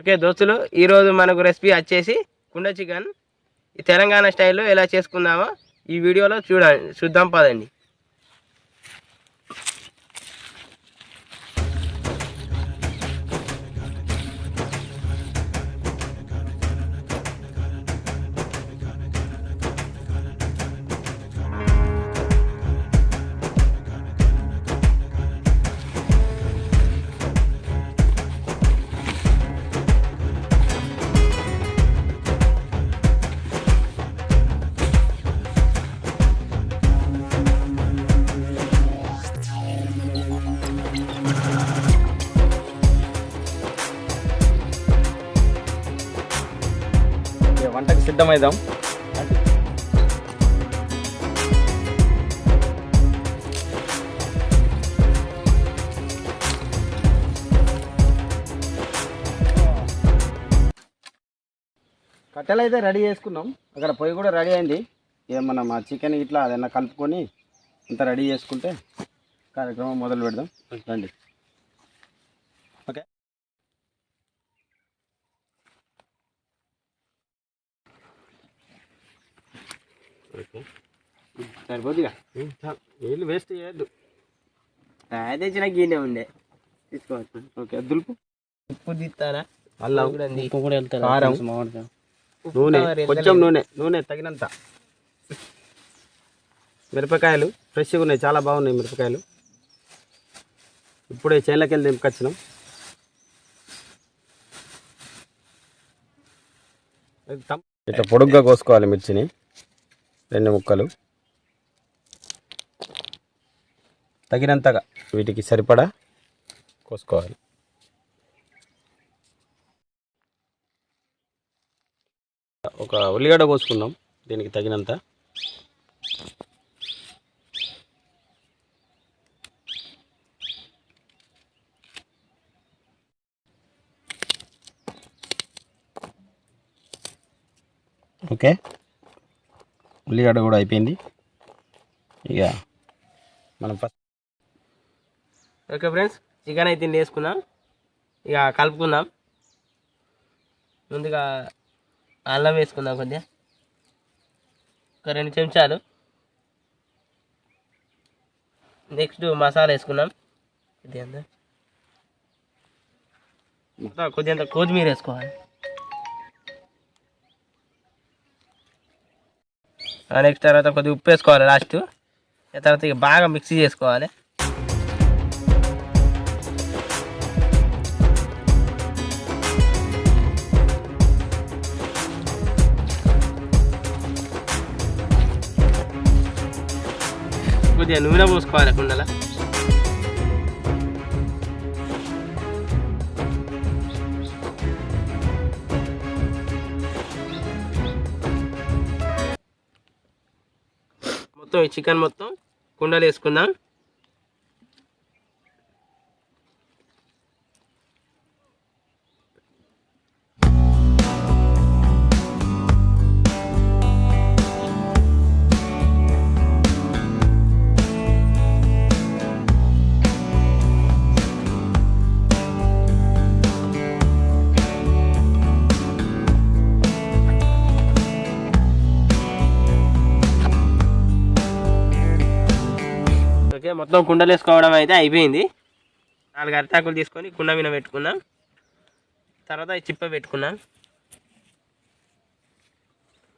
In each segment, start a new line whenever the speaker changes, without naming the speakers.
Okay దోస్తులు, ఈరోజు మనకు రెసిపీ వచ్చేసి కుండ చికెన్. ఈ తెలంగాణ స్టైల్లో ఎలా చేసుకుందామో ఈ వీడియోలో చూద్దాం పదండి.
వంటకి సిద్ధమైదాం. కట్టెలు అయితే రెడీ చేసుకున్నాం, అక్కడ పొయ్యి కూడా రెడీ అయింది. ఏమన్నా మా చికెన్ ఇట్లా అదన్నా కలుపుకొని ఇంత రెడీ చేసుకుంటే కార్యక్రమం మొదలు పెడదాం రండి. ఓకే, సరిపోద్దిగా, నీళ్ళు వేస్ట్ చేయొద్దు.
అదే చిన్న గిన్నె ఉండే తీసుకోవచ్చు.
ఓకే, దులుపు
ఉప్పు తీస్తారా,
అల్లం
ఉప్పు కూడా వెళ్తారు,
కారం, నూనె, కొంచెం నూనె తగినంత, మిరపకాయలు ఫ్రెష్గా ఉన్నాయి, చాలా బాగున్నాయి మిరపకాయలు. ఇప్పుడే చేనులోకి వెళ్ళి దింపుకొచ్చినాం. ఇట్లా పొడుగ్గా కోసుకోవాలి మిర్చిని, 2 ముక్కలు తగినంతగా వీటికి సరిపడా కోసుకోవాలి. ఒక ఉల్లిగడ్డ కోసుకుందాం దీనికి తగినంత. ఓకే, ఉల్లిగడ్డ కూడా అయిపోయింది. ఇక మనం ఫస్ట్
ఓకే ఫ్రెండ్స్, చికెన్ అయితే వేసుకున్నాం, ఇక కలుపుకుందాం. ముందుగా అల్లం వేసుకుందాం, కొద్దిగా ఒక 2 చెంచాలు. నెక్స్ట్ మసాలా వేసుకున్నాం, కొద్దిగా కొత్తిమీర వేసుకోవాలి. నెక్స్ట్ తర్వాత కొద్దిగా ఉప్పు వేసుకోవాలి లాస్ట్. తర్వాత ఇక బాగా మిక్సీ చేసుకోవాలి. కొద్దిగా నూనె పోసుకోవాలి కుండల. మొత్తం ఈ చికెన్ మొత్తం కుండలు వేసుకుందాం. మొత్తం కుండలు వేసుకోవడం అయితే అయిపోయింది. 4 అరిటాకులు తీసుకొని కుండ మీద పెట్టుకున్నాం. తర్వాత చిప్ప పెట్టుకున్నాం.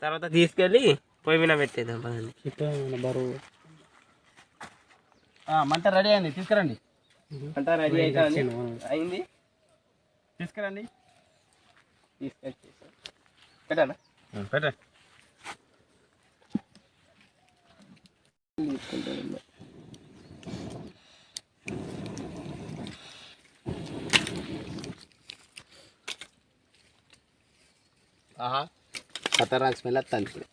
తర్వాత తీసుకెళ్ళి పొయ్యి మీద పెట్టేద్దాం పదండి. చిప్ప బరువు
మంట రెడీ అయింది, తీసుకురండి.
మంట రెడీ అయితే అయింది,
తీసుకురండి.
తీసుకొచ్చి పెట్టాలా?
పెట్టండి.
ఆహా, ఖతర్నాక్ స్మెల్ వస్తుంది ఇప్పుడు.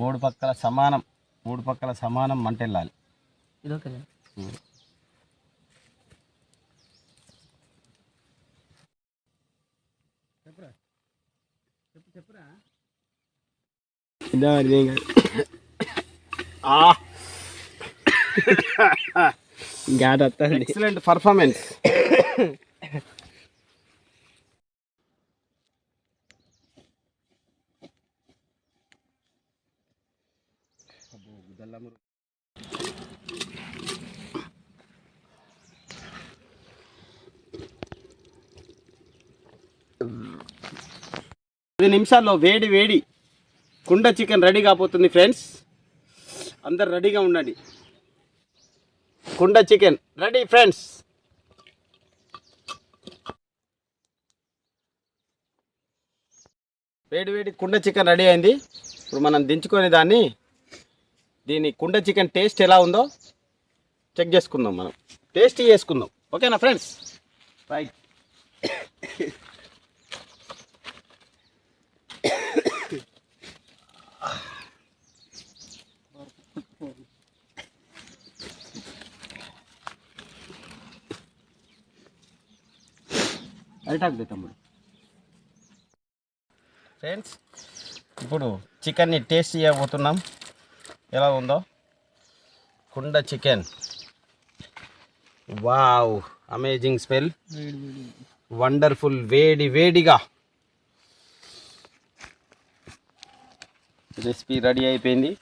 మూడు పక్కల సమానం మంట వెళ్ళాలి. Excellent performance. నిమిషాల్లో వేడి కుండ చికెన్ రెడీ కాబోతుంది ఫ్రెండ్స్. అందరు రెడీగా ఉండండి. కుండ చికెన్ రెడీ ఫ్రెండ్స్. వేడి కుండ చికెన్ రెడీ అయింది. ఇప్పుడు మనం దించుకొని దీని కుండ చికెన్ టేస్ట్ ఎలా ఉందో చెక్ చేసుకుందాం. మనం టేస్ట్ చేసుకుందాం. ఓకేనా ఫ్రెండ్స్? రైట్. అరిటాకు తమ్ముడు. ఫ్రెండ్స్, ఇప్పుడు చికెన్ని టేస్ట్ చేయబోతున్నాం. ఎలా ఉందో కుండ chicken. Wow, amazing smell, wonderful. వేడిగా రెసిపీ రెడీ అయిపోయింది.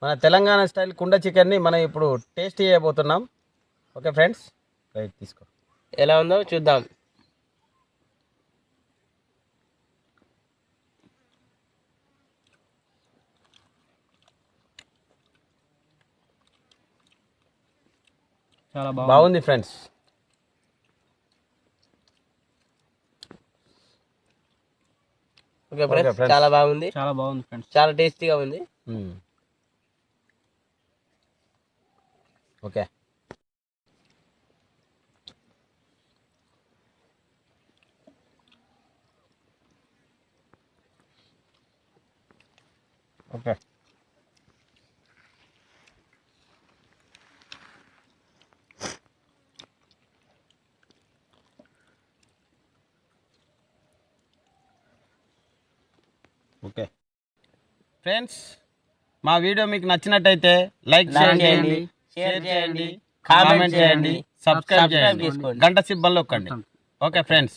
మన తెలంగాణ స్టైల్ కుండ చికెన్ని మనం ఇప్పుడు టేస్ట్ చేయబోతున్నాం. ఓకే ఫ్రెండ్స్, రైట్ తీసుకో.
ఎలా ఉందో చూద్దాం.
చాలా బాగుంది ఫ్రెండ్స్.
ఓకే ఫ్రెండ్స్, చాలా బాగుంది ఫ్రెండ్స్. చాలా టేస్టీగా ఉంది.
Okay, okay. ఓకే ఫ్రెండ్స్, మా వీడియో మీకు నచ్చినట్టయితే లైక్ చేయండి, షేర్ చేయండి, కామెంట్ చేయండి, సబ్స్క్రైబ్ చేయండి, గంట సింబల్ నొక్కండి. Okay friends.